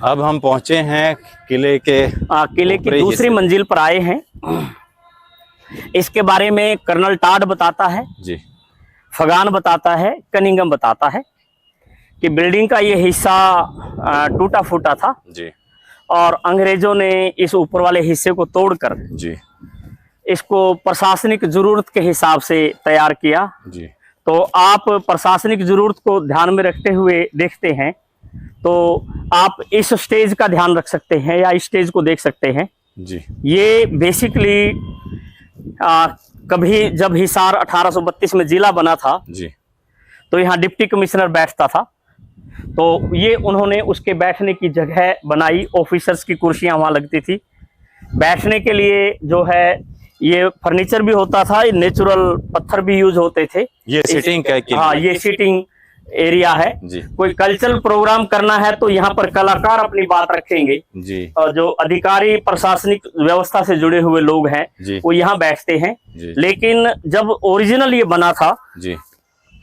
अब हम पहुंचे हैं किले की दूसरी मंजिल पर आए हैं। इसके बारे में कर्नल टाड बताता है जी, फगान बताता है, कनिंगम बताता है कि बिल्डिंग का ये हिस्सा टूटा फूटा था जी, और अंग्रेजों ने इस ऊपर वाले हिस्से को तोड़कर जी, इसको प्रशासनिक जरूरत के हिसाब से तैयार किया जी। तो आप प्रशासनिक जरूरत को ध्यान में रखते हुए देखते हैं तो आप इस स्टेज का ध्यान रख सकते हैं या इस स्टेज को देख सकते हैं जी। ये बेसिकली कभी जब हिसार 1832 में जिला बना था जी, तो यहाँ डिप्टी कमिश्नर बैठता था, तो ये उन्होंने उसके बैठने की जगह बनाई। ऑफिसर्स की कुर्सियां वहां लगती थी बैठने के लिए। जो है ये फर्नीचर भी होता था, नेचुरल पत्थर भी यूज होते थे। ये सिटिंग का हाँ, ये सिटिंग एरिया है जी। कोई कल्चरल प्रोग्राम करना है तो यहाँ पर कलाकार अपनी बात रखेंगे जी, और जो अधिकारी प्रशासनिक व्यवस्था से जुड़े हुए लोग हैं जी, वो यहाँ बैठते हैं जी। लेकिन जब ओरिजिनल ये बना था जी,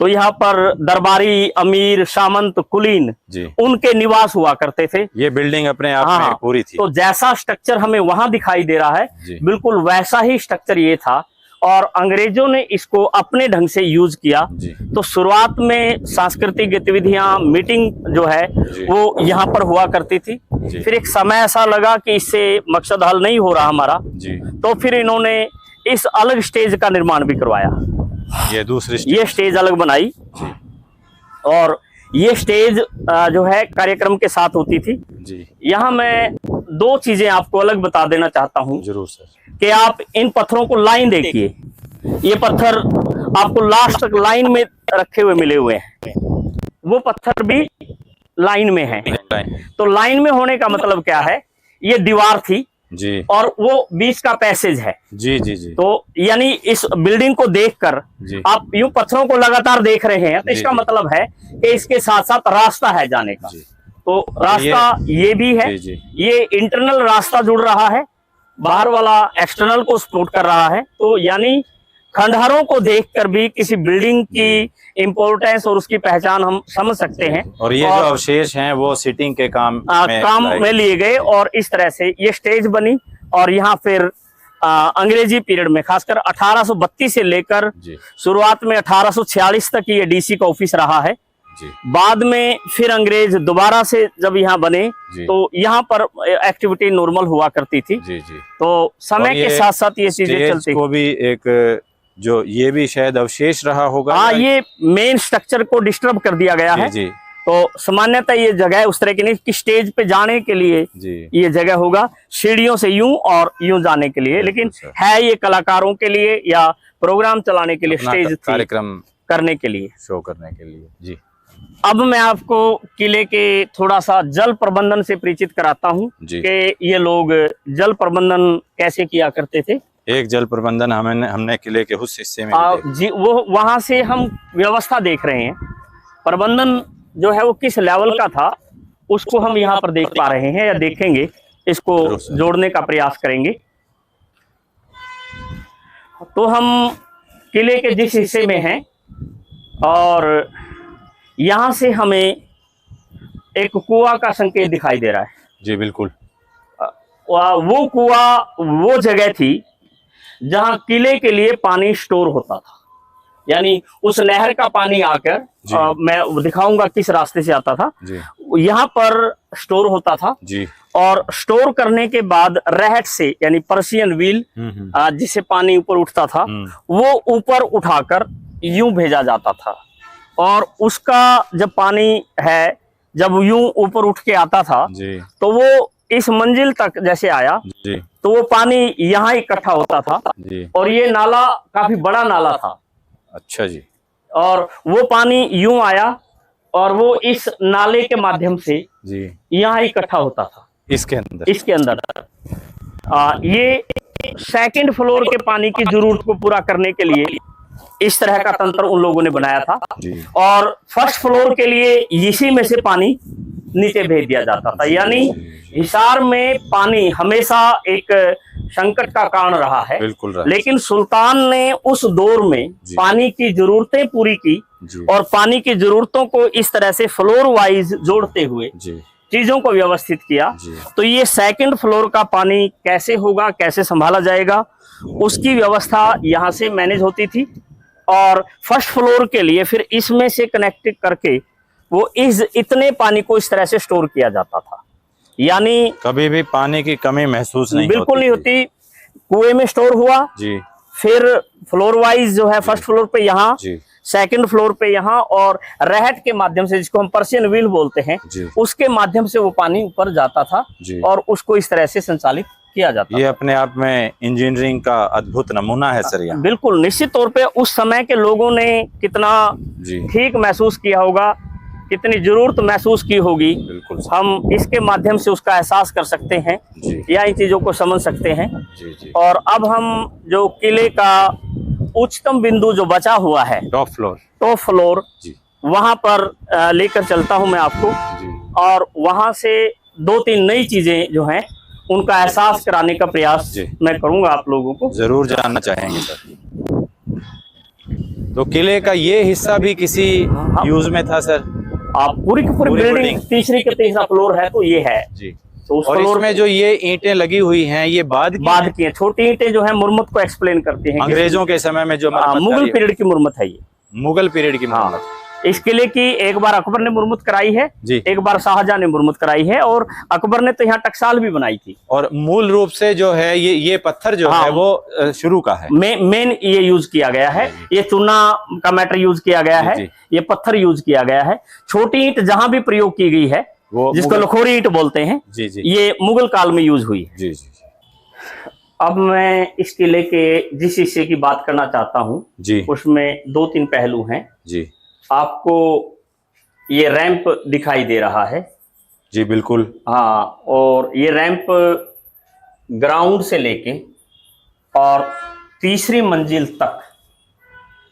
तो यहाँ पर दरबारी, अमीर, सामंत, कुलीन जी, उनके निवास हुआ करते थे। ये बिल्डिंग अपने आप हाँ, में पूरी थी। तो जैसा स्ट्रक्चर हमें वहां दिखाई दे रहा है जी। बिल्कुल वैसा ही स्ट्रक्चर ये था और अंग्रेजों ने इसको अपने ढंग से यूज किया। जी। तो शुरुआत में सांस्कृतिक गतिविधियां, मीटिंग जो है जी। वो यहाँ पर हुआ करती थी। जी। फिर एक समय ऐसा लगा कि इससे मकसद हल नहीं हो रहा हमारा, जी। तो फिर इन्होंने इस अलग स्टेज का निर्माण भी करवाया। ये स्टेज अलग बनाई जी। और ये स्टेज जो है कार्यक्रम के साथ होती थी जी। यहाँ मैं दो चीजें आपको अलग बता देना चाहता हूँ। जरूर सर। कि आप इन पत्थरों को लाइन देखिए, ये पत्थर आपको लास्ट तक लाइन में रखे हुए मिले हुए हैं, वो पत्थर भी लाइन में है। तो लाइन में होने का मतलब क्या है, ये दीवार थी जी और वो बीच का पैसेज है। जी जी जी। तो यानी इस बिल्डिंग को देखकर आप यूं पत्थरों को लगातार देख रहे हैं तो इसका मतलब है कि इसके साथ साथ रास्ता है जाने का। तो रास्ता ये भी है, ये इंटरनल रास्ता जुड़ रहा है, बाहर वाला एक्सटर्नल को सपोर्ट कर रहा है। तो यानी खंडहरों को देखकर भी किसी बिल्डिंग की इंपॉर्टेंस और उसकी पहचान हम समझ सकते हैं। और ये जो अवशेष हैं वो सिटिंग के काम में लिए गए और इस तरह से ये स्टेज बनी। और यहाँ फिर अंग्रेजी पीरियड में खासकर 1832 से लेकर शुरुआत में 1846 तक ये डीसी का ऑफिस रहा है। बाद में फिर अंग्रेज दोबारा से जब यहाँ बने तो यहाँ पर एक्टिविटी नॉर्मल हुआ करती थी। तो समय के साथ साथ ये चीजें चलती को भी एक जो ये भी शायद अवशेष रहा होगा। हाँ, ये मेन स्ट्रक्चर को डिस्टर्ब कर दिया गया है। तो सामान्यतः ये जगह उस तरह की नहीं कि स्टेज पे जाने के लिए ये जगह होगा, सीढ़ियों से यूं और यूं जाने के लिए, लेकिन है ये कलाकारों के लिए या प्रोग्राम चलाने के लिए, स्टेज कार्यक्रम करने के लिए, शो करने के लिए। जी। अब मैं आपको किले के थोड़ा सा जल प्रबंधन से परिचित कराता हूँ कि ये लोग जल प्रबंधन कैसे किया करते थे। एक जल प्रबंधन हमने किले के उस हिस्से में जी, वो वहां से हम व्यवस्था देख रहे हैं। प्रबंधन जो है वो किस लेवल का था उसको हम यहाँ पर देख पा रहे हैं या देखेंगे, इसको जोड़ने का प्रयास करेंगे। तो हम किले के जिस हिस्से में हैं और यहाँ से हमें एक कुआं का संकेत दिखाई दे रहा है। जी बिल्कुल। वो कुआं वो जगह थी जहाँ किले के लिए पानी स्टोर होता था, यानी उस नहर का पानी आकर मैं दिखाऊंगा किस रास्ते से आता था, यहाँ पर स्टोर होता था जी। और स्टोर करने के बाद रहट से यानी पर्शियन व्हील जिससे पानी ऊपर उठता था वो ऊपर उठाकर यूं भेजा जाता था। और उसका जब पानी है जब यूं ऊपर उठ के आता था तो वो इस मंजिल तक जैसे आया तो वो पानी यहाँ इकट्ठा होता था और ये नाला काफी बड़ा नाला था। अच्छा जी। और वो पानी यूं आया और वो इस नाले के माध्यम से यहाँ इकट्ठा होता था इसके अंदर। ये सेकंड फ्लोर के पानी की जरूरत को पूरा करने के लिए इस तरह का तंत्र उन लोगों ने बनाया था और फर्स्ट फ्लोर के लिए इसी में से पानी नीचे भेज दिया जाता था। यानी हिसार में पानी हमेशा एक संकट का कारण रहा है, लेकिन सुल्तान ने उस दौर में पानी की जरूरतें पूरी की और पानी की जरूरतों को इस तरह से फ्लोर वाइज जोड़ते हुए चीजों को व्यवस्थित किया। तो ये सेकंड फ्लोर का पानी कैसे होगा, कैसे संभाला जाएगा, उसकी व्यवस्था यहाँ से मैनेज होती थी। और फर्स्ट फ्लोर के लिए फिर इसमें से कनेक्ट करके वो इतने पानी को इस तरह से स्टोर किया जाता था, यानी कभी भी पानी की कमी महसूस नहीं बिल्कुल नहीं होती। कुएं में स्टोर हुआ जी, फिर फ्लोर वाइज जो है फर्स्ट फ्लोर पे यहाँ, सेकंड फ्लोर पे यहाँ, और रहट के माध्यम से, जिसको हम पर्शियन व्हील बोलते हैं, उसके माध्यम से वो पानी ऊपर जाता था और उसको इस तरह से संचालित किया जाता। ये अपने आप में इंजीनियरिंग का अद्भुत नमूना है सर। यहाँ बिल्कुल निश्चित तौर पे उस समय के लोगों ने कितना ठीक महसूस किया होगा, कितनी जरूरत महसूस की होगी, बिल्कुल हम इसके माध्यम से उसका एहसास कर सकते हैं या इन चीजों को समझ सकते हैं। और अब हम जो किले का उच्चतम बिंदु जो बचा हुआ है, टॉप फ्लोर वहां पर लेकर चलता हूं मैं आपको, और वहां से 2-3 नई चीजें जो हैं उनका एहसास कराने का प्रयास मैं करूंगा आप लोगों को। जरूर जानना चाहेंगे सर। तो किले का ये हिस्सा भी किसी यूज में था सर? आप पूरी की पूरी बिल्डिंग तीसरी के तीसरा फ्लोर है, तो ये है जी। तो उस फ्लोर में जो ये ईंटें लगी हुई हैं, ये बाद की हैं। छोटी ईंटें जो है मुरम्मत को एक्सप्लेन करती हैं। अंग्रेजों के समय में जो मुगल पीरियड की मुरम्मत है ये, मुगल पीरियड की मुरम्मत। इस किले की एक बार अकबर ने मुरम्मत कराई है, एक बार शाहजहां ने मुरम्मत कराई है, और अकबर ने तो यहाँ टकसाल भी बनाई थी। और मूल रूप से जो है ये पत्थर जो है वो शुरू का है, मेन ये यूज किया गया है। ये चूना का मैटर यूज किया गया है, ये पत्थर यूज किया गया है। छोटी ईंट जहां भी प्रयोग की गई है, जिसको लखोरी ईंट बोलते हैं, ये मुगल काल में यूज हुई है। अब मैं इस किले के जिस हिस्से की बात करना चाहता हूँ उसमें 2-3 पहलू हैं जी। आपको ये रैंप दिखाई दे रहा है जी, बिल्कुल हाँ, और ये रैंप ग्राउंड से लेके और तीसरी मंजिल तक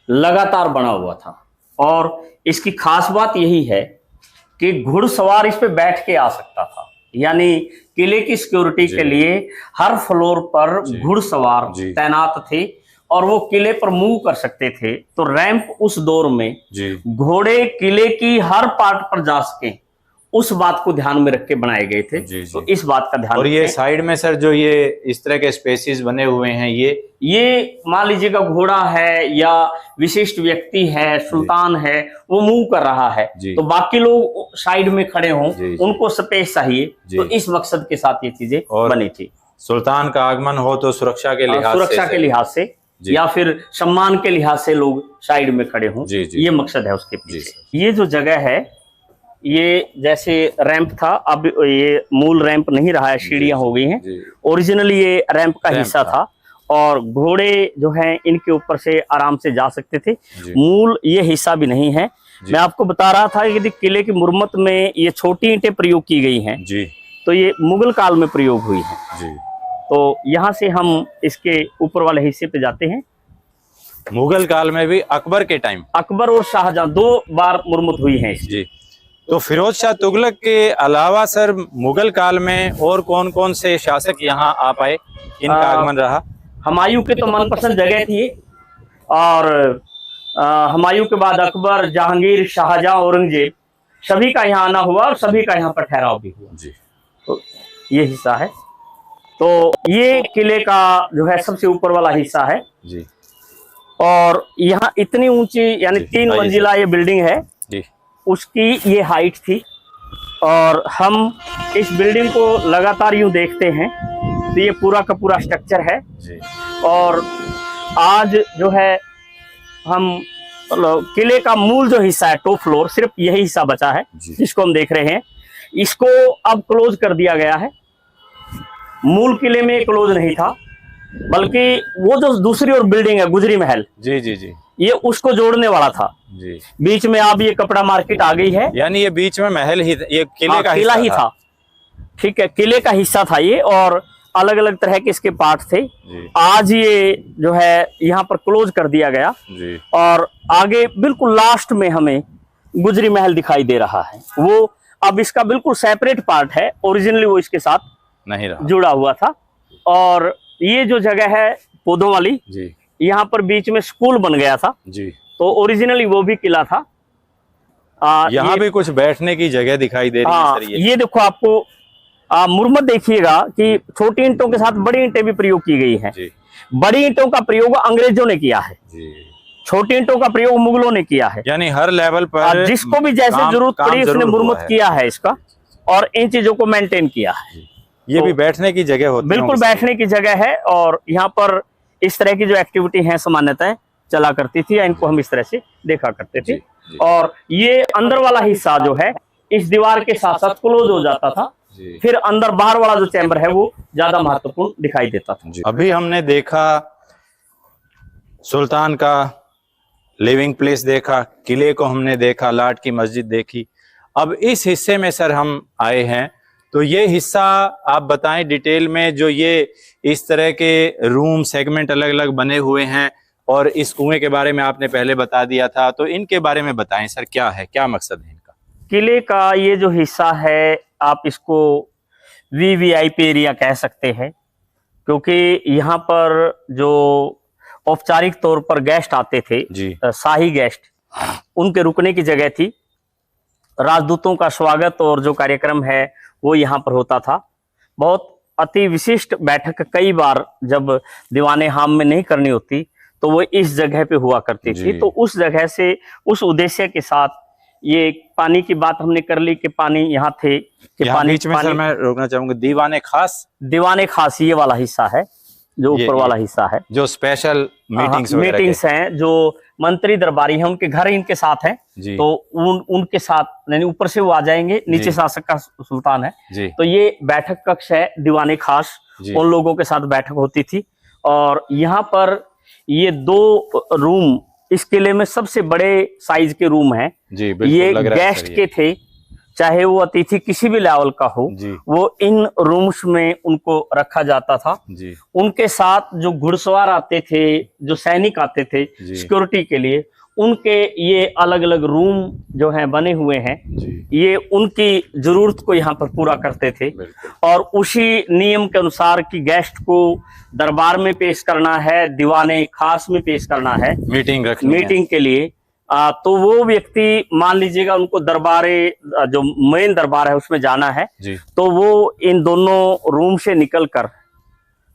लगातार बना हुआ था। और इसकी खास बात यही है कि घुड़सवार इस पे बैठ के आ सकता था, यानी किले की सिक्योरिटी के लिए हर फ्लोर पर घुड़सवार तैनात थे और वो किले पर मूव कर सकते थे। तो रैंप उस दौर में घोड़े किले की हर पार्ट पर जा सके, उस बात को ध्यान में रख के बनाए गए थे। तो इस बात का ध्यान। और ये साइड में सर जो ये इस तरह के स्पेसेस बने हुए हैं, ये मान लीजिएगा घोड़ा है या विशिष्ट व्यक्ति है, सुल्तान है, वो मूव कर रहा है, तो बाकी लोग साइड में खड़े हों, उनको स्पेस चाहिए। तो इस मकसद के साथ ये चीजें बनी थी। सुल्तान का आगमन हो तो सुरक्षा के लिहाज से या फिर सम्मान के लिहाज से लोग साइड में खड़े हों, ये मकसद है उसके पीछे। ये जो जगह है, ये जैसे रैंप था, अब ये मूल रैंप नहीं रहा है, सीढ़ियां हो गई हैं। ओरिजिनली ये रैंप का हिस्सा था और घोड़े जो हैं इनके ऊपर से आराम से जा सकते थे। मूल ये हिस्सा भी नहीं है। मैं आपको बता रहा था कि यदि किले की मुरम्मत में ये छोटी ईंटें प्रयोग की गई हैं, तो ये मुगल काल में प्रयोग हुई हैं। तो यहाँ से हम इसके ऊपर वाले हिस्से पे जाते हैं। मुगल काल में भी अकबर के टाइम, अकबर और शाहजहां 2 बार मुरम्मत हुई है जी। तो फिरोज शाह तुगलक के अलावा सर मुगल काल में और कौन कौन से शासक यहाँ आ पाए, इनका आगमन रहा? हुमायूं के तो मनपसंद जगह थी, और हुमायूं के बाद अकबर, जहांगीर, शाहजहां, औरंगजेब, सभी का यहाँ आना हुआ और सभी का यहाँ पर ठहराव भी हुआ जी। तो ये हिस्सा है। तो ये किले का जो है सबसे ऊपर वाला हिस्सा है जी। और यहाँ इतनी ऊंची, यानी 3 मंजिला ये बिल्डिंग है जी, उसकी ये हाइट थी। और हम इस बिल्डिंग को लगातार यूं देखते हैं तो ये पूरा का पूरा स्ट्रक्चर है जी। और आज जो है हम किले का मूल जो हिस्सा है, टॉप फ्लोर, सिर्फ यही हिस्सा बचा है जिसको हम देख रहे हैं। इसको अब क्लोज कर दिया गया है। मूल किले में क्लोज नहीं था, बल्कि वो जो दूसरी और बिल्डिंग है गुजरी महल जी जी जी, ये उसको जोड़ने वाला था जी। बीच में अब ये कपड़ा मार्केट आ गई है, यानी ये बीच में महल ही, ये किले का किला ही था। ठीक है, किले का हिस्सा था ये, और अलग अलग तरह के इसके पार्ट थे। आज ये जो है यहाँ पर क्लोज कर दिया गया जी। और आगे बिल्कुल लास्ट में हमें गुजरी महल दिखाई दे रहा है। वो अब इसका बिल्कुल सेपरेट पार्ट है, ओरिजिनली वो इसके साथ नहीं रहा, जुड़ा हुआ था। और ये जो जगह है पौधों वाली जी, यहाँ पर बीच में स्कूल बन गया था जी। तो ओरिजिनली वो भी किला था। यहाँ भी कुछ बैठने की जगह दिखाई दे रही है सर। ये देखो आपको मुरम्मत देखिएगा कि छोटी ईंटों के साथ बड़ी ईंटें भी प्रयोग की गई हैं। बड़ी ईंटों का प्रयोग अंग्रेजों ने किया है, छोटी ईंटों का प्रयोग मुगलों ने किया है। यानी हर लेवल पर जिसको भी जैसे जरूरत पड़ी उसने मुरम्मत किया है इसका और इन चीजों को मेंटेन किया है। ये भी बैठने की जगह होती है? बिल्कुल बैठने की जगह है और यहाँ पर इस तरह की जो एक्टिविटी है सामान्यतः चला करती थी या इनको हम इस तरह से देखा करते थे। और ये अंदर वाला हिस्सा जो है इस दीवार के साथ साथ क्लोज हो जाता था, फिर अंदर बाहर वाला जो चैम्बर है वो ज्यादा महत्वपूर्ण दिखाई देता था। अभी हमने देखा सुल्तान का लिविंग प्लेस देखा, किले को हमने देखा, लाट की मस्जिद देखी। अब इस हिस्से में सर हम आए हैं, तो ये हिस्सा आप बताएं डिटेल में। जो ये इस तरह के रूम सेगमेंट अलग अलग बने हुए हैं और इस कुएं के बारे में आपने पहले बता दिया था, तो इनके बारे में बताएं सर, क्या है, क्या मकसद है इनका? किले का ये जो हिस्सा है आप इसको वीवीआईपी एरिया कह सकते हैं, क्योंकि यहाँ पर जो औपचारिक तौर पर गेस्ट आते थे, शाही गेस्ट, उनके रुकने की जगह थी। राजदूतों का स्वागत और जो कार्यक्रम है वो यहाँ पर होता था। बहुत अति विशिष्ट बैठक कई बार जब दीवाने हाम में नहीं करनी होती तो वो इस जगह पे हुआ करती थी। तो उस जगह से उस उद्देश्य के साथ ये पानी की बात हमने कर ली कि पानी यहाँ थे कि पानी बीच में सर मैं रोकना चाहूंगा, दीवाने खास ये वाला हिस्सा है जो ऊपर वाला हिस्सा है, जो स्पेशल मीटिंग्स हैं, जो मंत्री दरबारी हैं उनके घर इनके साथ हैं, तो उनके साथ यानी ऊपर से वो आ जाएंगे, नीचे शासक का सुल्तान है। तो ये बैठक कक्ष है दीवाने खास, उन लोगों के साथ बैठक होती थी। और यहाँ पर ये 2 रूम इस किले में सबसे बड़े साइज के रूम हैं। ये गेस्ट के थे, चाहे वो अतिथि किसी भी लेवल का हो, वो इन रूम्स में उनको रखा जाता था। उनके साथ जो घुड़सवार आते थे, जो सैनिक आते थे सिक्योरिटी के लिए, उनके ये अलग अलग रूम जो हैं बने हुए हैं, ये उनकी जरूरत को यहाँ पर पूरा करते थे। और उसी नियम के अनुसार कि गेस्ट को दरबार में पेश करना है, दीवाने खास में पेश करना है, मीटिंग के लिए, तो वो व्यक्ति मान लीजिएगा उनको दरबारे जो मेन दरबार है उसमें जाना है, तो वो इन दोनों रूम से निकल कर,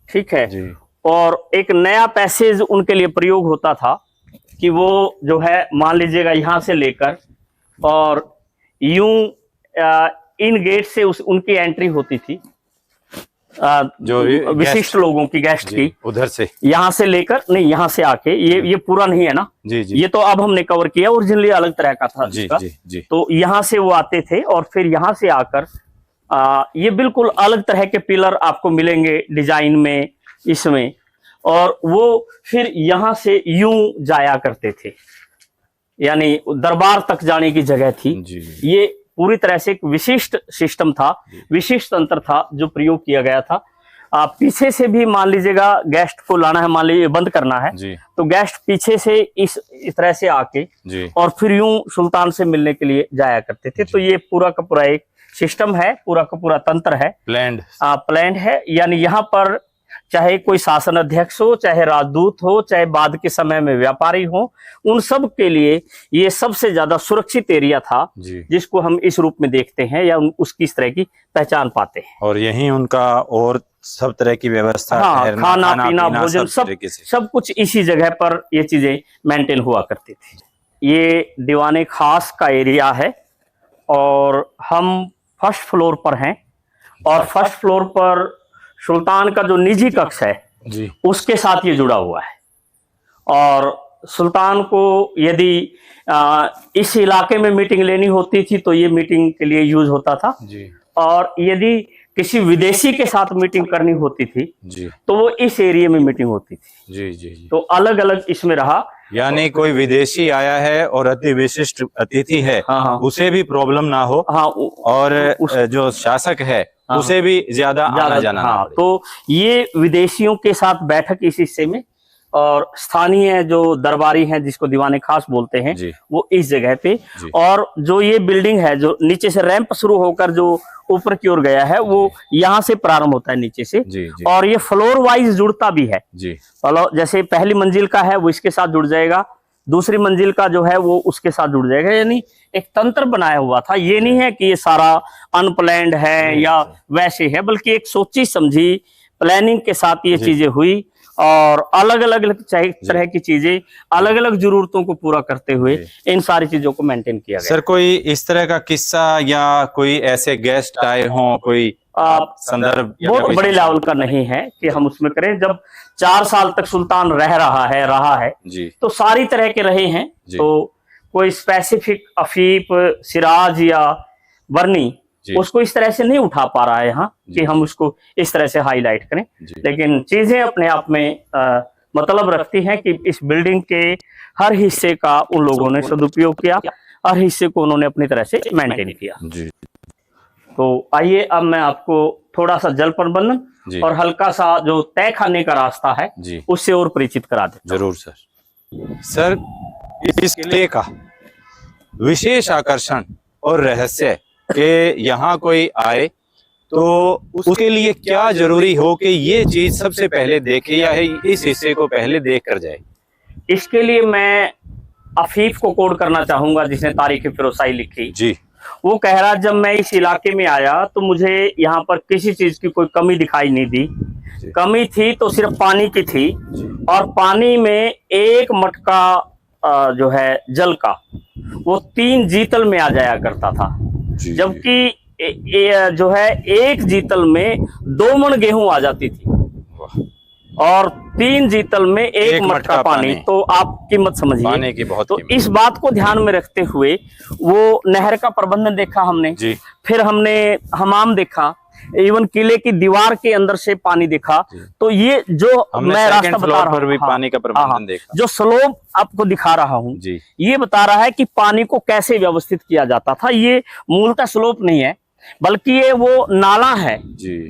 ठीक है, और एक नया पैसेज उनके लिए प्रयोग होता था कि वो जो है मान लीजिएगा यहाँ से लेकर और यूं इन गेट से उनकी एंट्री होती थी, जो विशिष्ट लोगों की, गेस्ट की, उधर से यहाँ से लेकर, नहीं यहाँ से आके, ये पूरा नहीं है ना, ये तो अब हमने कवर किया, ओरिजिनली अलग तरह का था इसका। तो यहाँ से वो आते थे और फिर यहाँ से आकर ये बिल्कुल अलग तरह के पिलर आपको मिलेंगे डिजाइन में इसमें, और वो फिर यहाँ से यूं जाया करते थे, यानी दरबार तक जाने की जगह थी। ये पूरी तरह से एक विशिष्ट सिस्टम था, विशिष्ट तंत्र था जो प्रयोग किया गया था। पीछे से भी मान लीजिएगा गेस्ट को लाना है, मान लीजिए बंद करना है, तो गेस्ट पीछे से इस तरह से आके और फिर यूं सुल्तान से मिलने के लिए जाया करते थे। तो ये पूरा का पूरा एक सिस्टम है, पूरा का पूरा तंत्र है, प्लान्ड है। यानी यहाँ पर चाहे कोई शासन अध्यक्ष हो, चाहे राजदूत हो, चाहे बाद के समय में व्यापारी हो, उन सब के लिए ये सबसे ज्यादा सुरक्षित एरिया था, जिसको हम इस रूप में देखते हैं या उसकी इस तरह की पहचान पाते हैं। और यही उनका और सब तरह की व्यवस्था, खाना पीना भोजन सब कुछ इसी जगह पर ये चीजें मेंटेन हुआ करती थी। ये दीवाने खास का एरिया है और हम फर्स्ट फ्लोर पर हैं, और फर्स्ट फ्लोर पर सुल्तान का जो निजी कक्ष है उसके साथ ये जुड़ा हुआ है। और सुल्तान को यदि इस इलाके में मीटिंग लेनी होती थी तो ये मीटिंग के लिए यूज होता था, और यदि किसी विदेशी के साथ मीटिंग करनी होती थी तो वो इस एरिया में मीटिंग होती थी। तो अलग अलग इसमें रहा, यानी कोई विदेशी आया है और अति विशिष्ट अतिथि है, उसे भी प्रॉब्लम ना हो, और जो शासक है उसे भी ज्यादा आना जाना ना पड़े। तो ये विदेशियों के साथ बैठक इस हिस्से में, और स्थानीय जो दरबारी हैं जिसको दीवाने खास बोलते हैं वो इस जगह पे। और जो ये बिल्डिंग है जो नीचे से रैंप शुरू होकर जो ऊपर की ओर गया है, वो यहाँ से प्रारंभ होता है नीचे से, और ये फ्लोर वाइज जुड़ता भी है। जैसे पहली मंजिल का है वो इसके साथ जुड़ जाएगा, दूसरी मंजिल का जो है वो उसके साथ जुड़ जाएगा। यानी एक तंत्र बनाया हुआ था, ये नहीं है कि ये सारा अनप्लैंड है या वैसे है, बल्कि एक सोची समझी प्लानिंग के साथ ये चीजें हुई और अलग अलग तरह की चीजें अलग अलग जरूरतों को पूरा करते हुए इन सारी चीजों को मेंटेन किया गया। सर कोई इस तरह का किस्सा या कोई ऐसे गेस्ट आए हों, कोई संदर्भ बहुत बड़े लेवल का नहीं है कि हम उसमें करें। जब 4 साल तक सुल्तान रहा है जी, तो सारी तरह के रहे हैं, तो कोई स्पेसिफिक अफीफ, सिराज या बर्नी उसको इस तरह से नहीं उठा पा रहा है यहाँ कि हम उसको इस तरह से हाईलाइट करें, लेकिन चीजें अपने आप में मतलब रखती हैं कि इस बिल्डिंग के हर हिस्से का उन लोगों ने सदुपयोग किया, हर हिस्से को उन्होंने अपनी तरह से मेंटेन किया। तो आइए अब मैं आपको थोड़ा सा जल प्रबंधन और हल्का सा जो तय खाने का रास्ता है उससे और परिचित करा देता हूं। जरूर सर। सर इस किले का विशेष आकर्षण और रहस्य कि यहाँ कोई आए तो उसके लिए क्या जरूरी हो कि ये चीज सबसे पहले देखे या इस हिस्से को पहले देख कर जाए? इसके लिए मैं अफीफ को कोड करना चाहूंगा जिसने तारीख फिरोसाई लिखी जी। वो कह रहा जब मैं इस इलाके में आया तो मुझे यहाँ पर किसी चीज की कोई कमी दिखाई नहीं दी। कमी थी तो सिर्फ पानी की थी, और पानी में एक मटका जो है जल का वो 3 जीतल में आ जाया करता था, जबकि जो है 1 जीतल में 2 मन गेहूं आ जाती थी और 3 जीतल में एक मटका पानी। तो आप कीमत समझिए। तो इस बात को ध्यान में रखते हुए वो नहर का प्रबंधन देखा हमने, फिर हमने हमाम देखा, इवन किले की दीवार के अंदर से पानी देखा। तो ये जो मैं रास्ता बता रहा हूँ, पानी का प्रबंधन देखा, जो स्लोप आपको दिखा रहा हूँ ये बता रहा है कि पानी को कैसे व्यवस्थित किया जाता था। ये मूलतः स्लोप नहीं है, बल्कि ये वो नाला है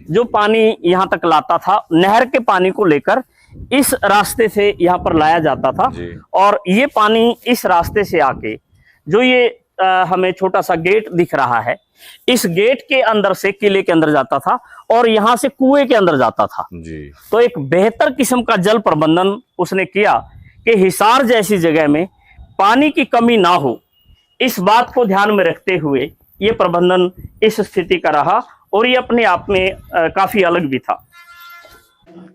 जो पानी यहाँ तक लाता था। नहर के पानी को लेकर इस रास्ते से यहाँ पर लाया जाता था, और ये पानी इस रास्ते से आके जो ये हमें छोटा सा गेट दिख रहा है, इस गेट के अंदर से किले के अंदर जाता था और यहाँ से कुएं के अंदर जाता था। तो एक बेहतर किस्म का जल प्रबंधन उसने किया कि हिसार जैसी जगह में पानी की कमी ना हो, इस बात को ध्यान में रखते हुए ये प्रबंधन इस स्थिति का रहा, और ये अपने आप में काफी अलग भी था।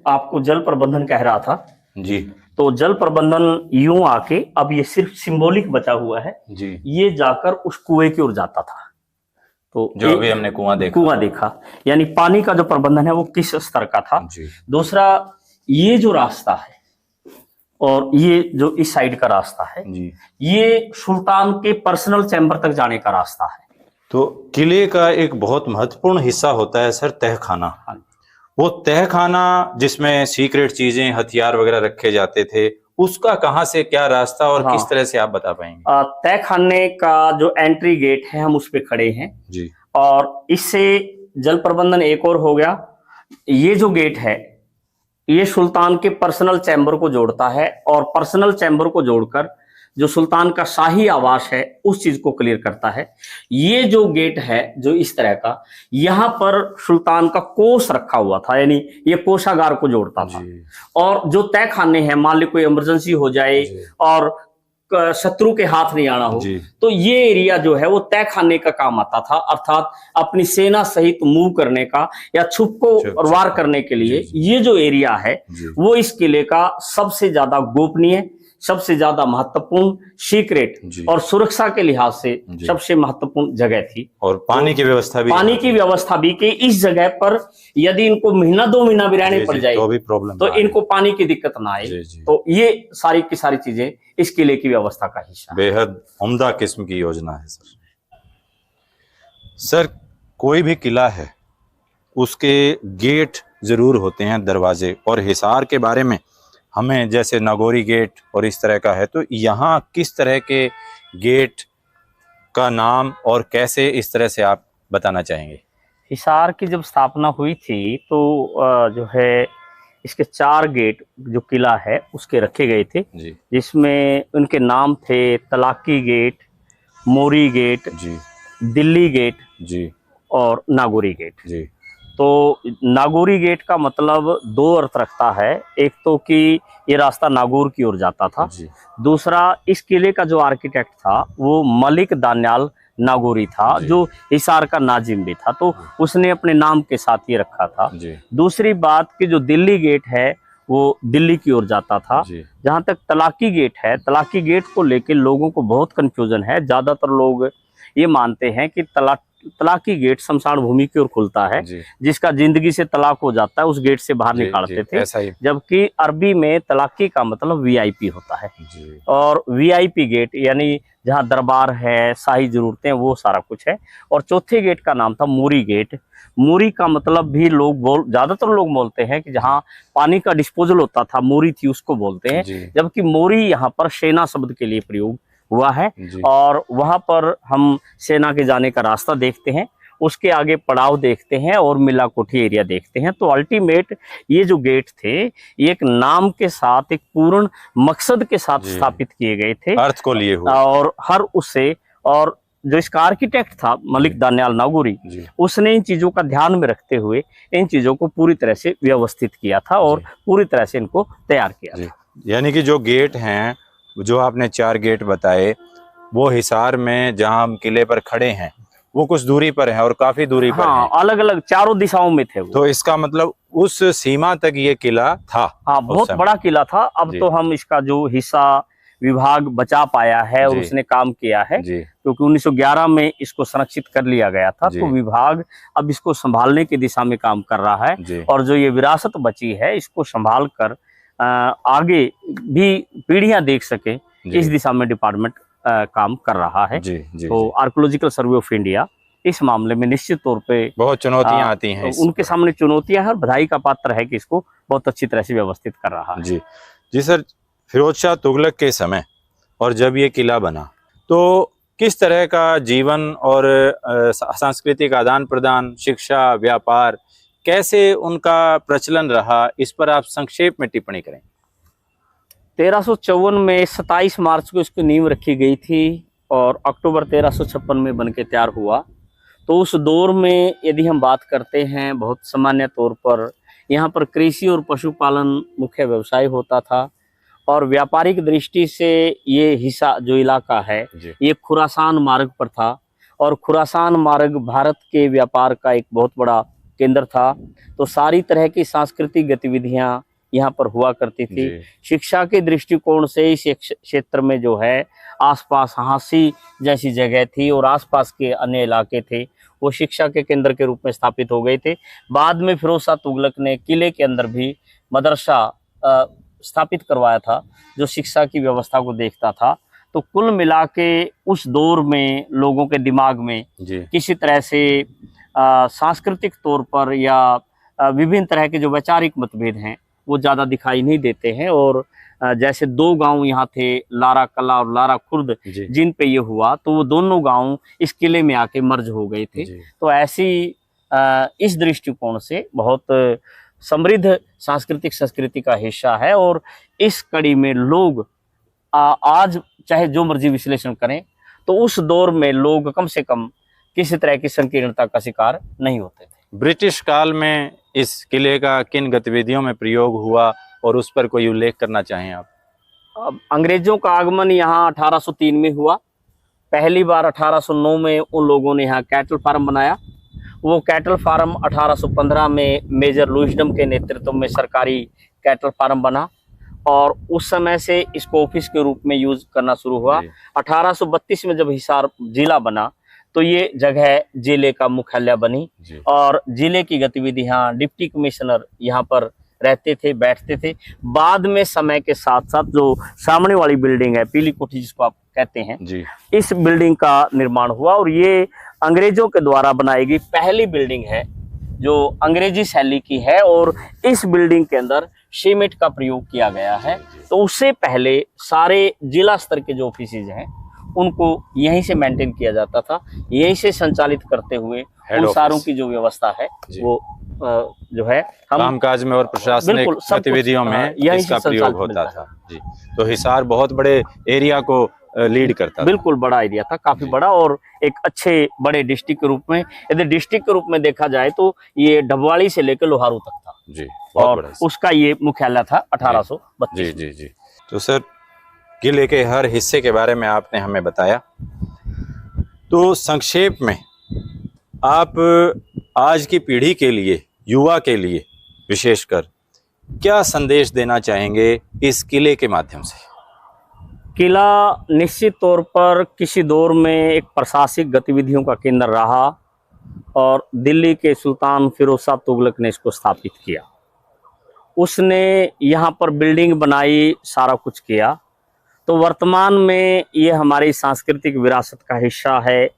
आपको जल प्रबंधन कह रहा था जी। तो जल प्रबंधन यूं आके अब ये सिर्फ सिंबॉलिक बचा हुआ है जी। ये जाकर उस कुएं की ओर जाता था। तो जो अभी हमने कुआं देखा, यानी पानी का जो प्रबंधन है वो किस स्तर का था। दूसरा, ये जो रास्ता है और ये जो इस साइड का रास्ता है जी, ये सुल्तान के पर्सनल चैम्बर तक जाने का रास्ता है। तो किले का एक बहुत महत्वपूर्ण हिस्सा होता है सर तहखाना। वो तहखाना जिसमें सीक्रेट चीजें, हथियार वगैरह रखे जाते थे, उसका कहाँ से क्या रास्ता और किस तरह से आप बता पाएंगे? तहखाने का जो एंट्री गेट है हम उस पे खड़े हैं जी, और इससे जल प्रबंधन एक और हो गया। ये जो गेट है ये सुल्तान के पर्सनल चैम्बर को जोड़ता है, और पर्सनल चैम्बर को जोड़कर जो सुल्तान का शाही आवास है उस चीज को क्लियर करता है। ये जो गेट है जो इस तरह का, यहाँ पर सुल्तान का कोष रखा हुआ था, यानी ये कोषागार को जोड़ता था। और जो तय खाने हैं, मान ली कोई इमरजेंसी हो जाए और शत्रु के हाथ नहीं आना हो, तो ये एरिया जो है वो तय खाने का काम आता था, अर्थात अपनी सेना सहित मूव करने का या छुप को वार करने के लिए ये जो एरिया है वो इस किले का सबसे ज्यादा गोपनीय, सबसे ज्यादा महत्वपूर्ण, सीक्रेट और सुरक्षा के लिहाज से सबसे महत्वपूर्ण जगह थी। और पानी की व्यवस्था भी, कि इस जगह पर यदि इनको महीना 2 महीना भी रहने पड़ जाए तो भी प्रॉब्लम, तो इनको पानी की दिक्कत ना आए। तो ये सारी की सारी चीजें इस किले की व्यवस्था का हिस्सा। बेहद उम्दा किस्म की योजना है सर। सर कोई भी किला है उसके गेट जरूर होते हैं, दरवाजे, और हिसार के बारे में हमें जैसे नागौरी गेट और इस तरह का है, तो यहाँ किस तरह के गेट का नाम और कैसे इस तरह से आप बताना चाहेंगे? हिसार की जब स्थापना हुई थी तो जो है इसके 4 गेट जो किला है उसके रखे गए थे जी, जिसमें उनके नाम थे तलाकी गेट, मोरी गेट जी, दिल्ली गेट जी, और नागौरी गेट जी। तो नागौरी गेट का मतलब दो अर्थ रखता है। एक तो कि ये रास्ता नागौर की ओर जाता था, जी दूसरा इस किले का जो आर्किटेक्ट था वो मलिक दान्याल नागौरी था, जी। जो हिसार का नाजिम भी था, तो उसने अपने नाम के साथ ये रखा था। जी दूसरी बात कि जो दिल्ली गेट है वो दिल्ली की ओर जाता था। जी जहां तक तलाकी गेट है, तलाकी गेट को लेकर लोगों को बहुत कंफ्यूजन है। ज्यादातर लोग ये मानते हैं कि तलाकी गेट शमशान भूमि की ओर खुलता है, जी जिसका जिंदगी से तलाक हो जाता है उस गेट से बाहर जी निकालते जी, थे। ऐसा ही। जबकि अरबी में तलाकी का मतलब वीआईपी होता है, जी और वीआईपी गेट यानी जहां दरबार है, शाही जरूरतें, वो सारा कुछ है। और चौथे गेट का नाम था मूरी गेट। मूरी का मतलब भी ज्यादातर लोग बोलते हैं कि जहां पानी का डिस्पोजल होता था, मूरी थी, उसको बोलते हैं। जी जबकि मोरी यहाँ पर सेना शब्द के लिए प्रयोग हुआ है। जी और वहां पर हम सेना के जाने का रास्ता देखते हैं, उसके आगे पड़ाव देखते हैं और मिला कोठी एरिया देखते हैं। तो अल्टीमेट ये जो गेट थे, ये एक नाम के साथ, एक पूर्ण मकसद के साथ जी। स्थापित किए गए थे, अर्थ को लिए हुए। और हर उससे, और जो इसका आर्किटेक्ट था मलिक दान्याल नागौरी, जी उसने इन चीजों का ध्यान में रखते हुए इन चीजों को पूरी तरह से व्यवस्थित किया था और जी। पूरी तरह से इनको तैयार किया जी था। यानी कि जो गेट हैं, जो आपने 4 गेट बताए, वो हिसार में जहां हम किले पर खड़े हैं वो कुछ दूरी पर है और काफी दूरी पर हाँ, है। अलग अलग चारों दिशाओं में थे वो। तो इसका मतलब उस सीमा तक ये किला था। हाँ, उस बहुत समय। बड़ा किला था। अब जी तो हम इसका जो हिस्सा विभाग बचा पाया है और जी उसने काम किया है, जी क्योंकि 1911 में इसको संरक्षित कर लिया गया था। जी तो विभाग अब इसको संभालने की दिशा में काम कर रहा है, जी और जो ये विरासत बची है इसको संभाल कर आगे भी पीढ़ियां देख सके, जी इस दिशा में डिपार्टमेंट काम कर रहा है। जी जी तो जी। आर्कोलॉजिकल सर्वे ऑफ इंडिया इस मामले में निश्चित तौर पे बहुत चुनौतियां आती हैं उनके सामने चुनौतियां हैं, और बधाई का पात्र है कि इसको बहुत अच्छी तरह से व्यवस्थित कर रहा है। जी जी सर, फिरोज शाह तुगलक के समय और जब ये किला बना तो किस तरह का जीवन और सांस्कृतिक आदान प्रदान, शिक्षा, व्यापार, कैसे उनका प्रचलन रहा, इस पर आप संक्षेप में टिप्पणी करें। 1354 में 27 मार्च को इसकी नींव रखी गई थी और अक्टूबर 1356 में बनके तैयार हुआ। तो उस दौर में यदि हम बात करते हैं, बहुत सामान्य तौर पर यहाँ पर कृषि और पशुपालन मुख्य व्यवसाय होता था, और व्यापारिक दृष्टि से ये हिस्सा जो इलाका है जी ये खुरासान मार्ग पर था, और खुरासान मार्ग भारत के व्यापार का एक बहुत बड़ा केंद्र था। तो सारी तरह की सांस्कृतिक गतिविधियां यहाँ पर हुआ करती थी। जी शिक्षा के दृष्टिकोण से इस क्षेत्र में जो है आसपास हांसी जैसी जगह थी, और आसपास के अन्य इलाके थे वो शिक्षा के केंद्र के रूप में स्थापित हो गए थे। बाद में फिरोज शाह तुगलक ने किले के अंदर भी मदरसा स्थापित करवाया था, जो शिक्षा की व्यवस्था को देखता था। तो कुल मिला के उस दौर में लोगों के दिमाग में जी किसी तरह से सांस्कृतिक तौर पर या विभिन्न तरह के जो वैचारिक मतभेद हैं वो ज़्यादा दिखाई नहीं देते हैं। और जैसे दो गांव यहाँ थे, लारा कला और लारा खुर्द, जी जिन पे ये हुआ, तो वो दोनों गांव इस किले में आके मर्ज हो गए थे। जी तो ऐसी इस दृष्टिकोण से बहुत समृद्ध सांस्कृतिक संस्कृति का हिस्सा है। और इस कड़ी में लोग आज चाहे जो मर्जी विश्लेषण करें, तो उस दौर में लोग कम से कम किसी तरह की संकीर्णता का शिकार नहीं होते थे। ब्रिटिश काल में इस किले का किन गतिविधियों में प्रयोग हुआ और उस पर कोई उल्लेख करना चाहें आप। अब अंग्रेजों का आगमन यहाँ 1803 में हुआ। पहली बार 1809 में उन लोगों ने यहाँ कैटल फार्म बनाया। वो कैटल फार्म 1815 में मेजर लुइसडम के नेतृत्व में सरकारी कैटल फार्म बना, और उस समय से इसको ऑफिस के रूप में यूज करना शुरू हुआ। 1832 में जब हिसार जिला बना तो ये जगह जिले का मुख्यालय बनी, और जिले की गतिविधियां डिप्टी कमिश्नर यहाँ पर रहते थे, बैठते थे। बाद में समय के साथ साथ जो सामने वाली बिल्डिंग है, पीली कोठी जिसको आप कहते हैं जी, इस बिल्डिंग का निर्माण हुआ, और ये अंग्रेजों के द्वारा बनाई गई पहली बिल्डिंग है जो अंग्रेजी शैली की है, और इस बिल्डिंग के अंदर सीमेंट का प्रयोग किया गया है। तो उससे पहले सारे जिला स्तर के जो ऑफिसेज हैं उनको यहीं से मेंटेन किया जाता था, यहीं से संचालित करते हुए उन सारों की जो व्यवस्था है वो जो है हम कामकाज में और प्रशासनिक गतिविधियों में इसका प्रयोग होता था। जी, तो हिसार बहुत बड़े एरिया को लीड करता था। बिल्कुल बड़ा एरिया था, काफी जी। बड़ा, और एक अच्छे बड़े डिस्ट्रिक्ट के रूप में, यदि डिस्ट्रिक्ट के रूप में देखा जाए तो ये डबवाड़ी से लेकर लोहारू तक था। जी, बहुत और बड़ा हिस्सा। उसका ये मुख्यालय था 1832 जी में। जी जी। तो सर, किले के हर हिस्से के बारे में आपने हमें बताया, तो संक्षेप में आप आज की पीढ़ी के लिए, युवा के लिए विशेषकर क्या संदेश देना चाहेंगे इस किले के माध्यम से? किला निश्चित तौर पर किसी दौर में एक प्रशासनिक गतिविधियों का केंद्र रहा और दिल्ली के सुल्तान फिरोज शाह तुगलक ने इसको स्थापित किया। उसने यहाँ पर बिल्डिंग बनाई, सारा कुछ किया। तो वर्तमान में ये हमारी सांस्कृतिक विरासत का हिस्सा है,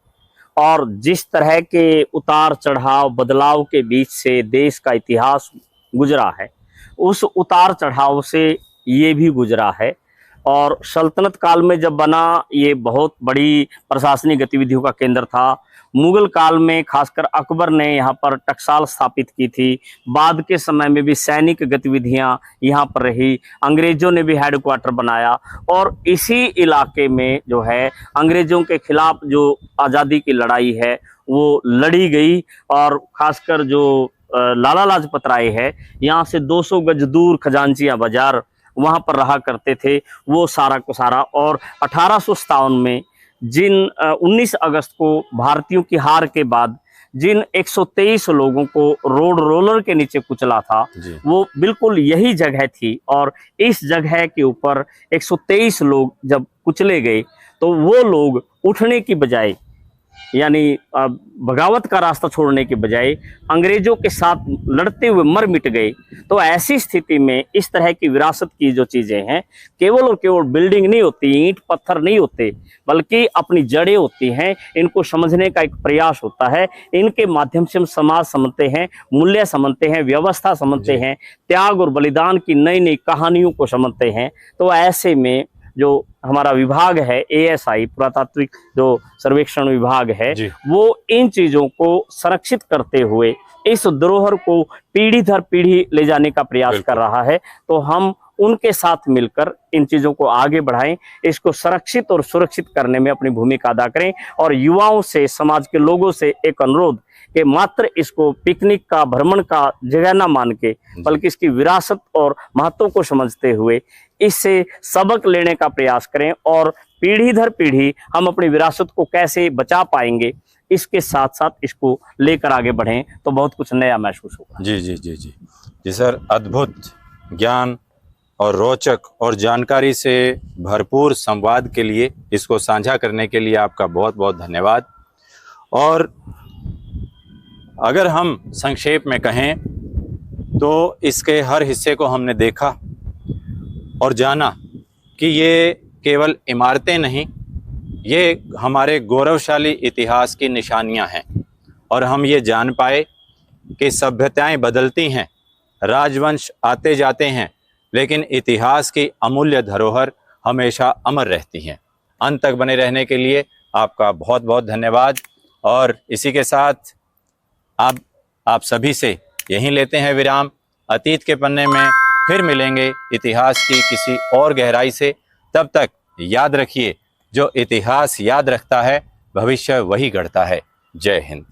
और जिस तरह के उतार चढ़ाव बदलाव के बीच से देश का इतिहास गुजरा है, उस उतार चढ़ाव से ये भी गुजरा है। और सल्तनत काल में जब बना, ये बहुत बड़ी प्रशासनिक गतिविधियों का केंद्र था। मुगल काल में खासकर अकबर ने यहाँ पर टकसाल स्थापित की थी। बाद के समय में भी सैनिक गतिविधियाँ यहाँ पर रही। अंग्रेजों ने भी हेडक्वार्टर बनाया, और इसी इलाके में जो है अंग्रेजों के खिलाफ जो आज़ादी की लड़ाई है वो लड़ी गई। और खासकर जो लाला लाजपत राय है, यहाँ से 200 गज दूर खजांचिया बाजार वहाँ पर रहा करते थे, वो सारा को सारा। और 1857 में जिन 19 अगस्त को भारतीयों की हार के बाद जिन 123 लोगों को रोड रोलर के नीचे कुचला था, वो बिल्कुल यही जगह थी। और इस जगह के ऊपर 123 लोग जब कुचले गए, तो वो लोग उठने की बजाय, यानी बगावत का रास्ता छोड़ने के बजाय अंग्रेजों के साथ लड़ते हुए मर मिट गए। तो ऐसी स्थिति में इस तरह की विरासत की जो चीज़ें हैं, केवल और केवल बिल्डिंग नहीं होती, ईंट पत्थर नहीं होते, बल्कि अपनी जड़ें होती हैं। इनको समझने का एक प्रयास होता है। इनके माध्यम से हम समाज समझते हैं, मूल्य समझते हैं, व्यवस्था समझते हैं, त्याग और बलिदान की नई नई कहानियों को समझते हैं। तो ऐसे में जो हमारा विभाग है, ASI पुरातात्विक जो सर्वेक्षण विभाग है, वो इन चीज़ों को संरक्षित करते हुए इस धरोहर को पीढ़ी दर पीढ़ी ले जाने का प्रयास कर रहा है। तो हम उनके साथ मिलकर इन चीज़ों को आगे बढ़ाएं, इसको संरक्षित और सुरक्षित करने में अपनी भूमिका अदा करें। और युवाओं से, समाज के लोगों से एक अनुरोध कि मात्र इसको पिकनिक का, भ्रमण का जगह ना मान के, बल्कि इसकी विरासत और महत्व को समझते हुए इससे सबक लेने का प्रयास करें। और पीढ़ी दर पीढ़ी हम अपनी विरासत को कैसे बचा पाएंगे, इसके साथ साथ इसको लेकर आगे बढ़ें, तो बहुत कुछ नया महसूस होगा। जी जी जी जी जी सर, अद्भुत ज्ञान और रोचक और जानकारी से भरपूर संवाद के लिए, इसको साझा करने के लिए आपका बहुत बहुत धन्यवाद। और अगर हम संक्षेप में कहें तो इसके हर हिस्से को हमने देखा और जाना कि ये केवल इमारतें नहीं, ये हमारे गौरवशाली इतिहास की निशानियां हैं। और हम ये जान पाए कि सभ्यताएं बदलती हैं, राजवंश आते जाते हैं, लेकिन इतिहास की अमूल्य धरोहर हमेशा अमर रहती हैं। अंत तक बने रहने के लिए आपका बहुत बहुत धन्यवाद। और इसी के साथ आप सभी से यहीं लेते हैं विराम। अतीत के पन्ने में फिर मिलेंगे इतिहास की किसी और गहराई से। तब तक याद रखिए, जो इतिहास याद रखता है, भविष्य वही गढ़ता है। जय हिंद।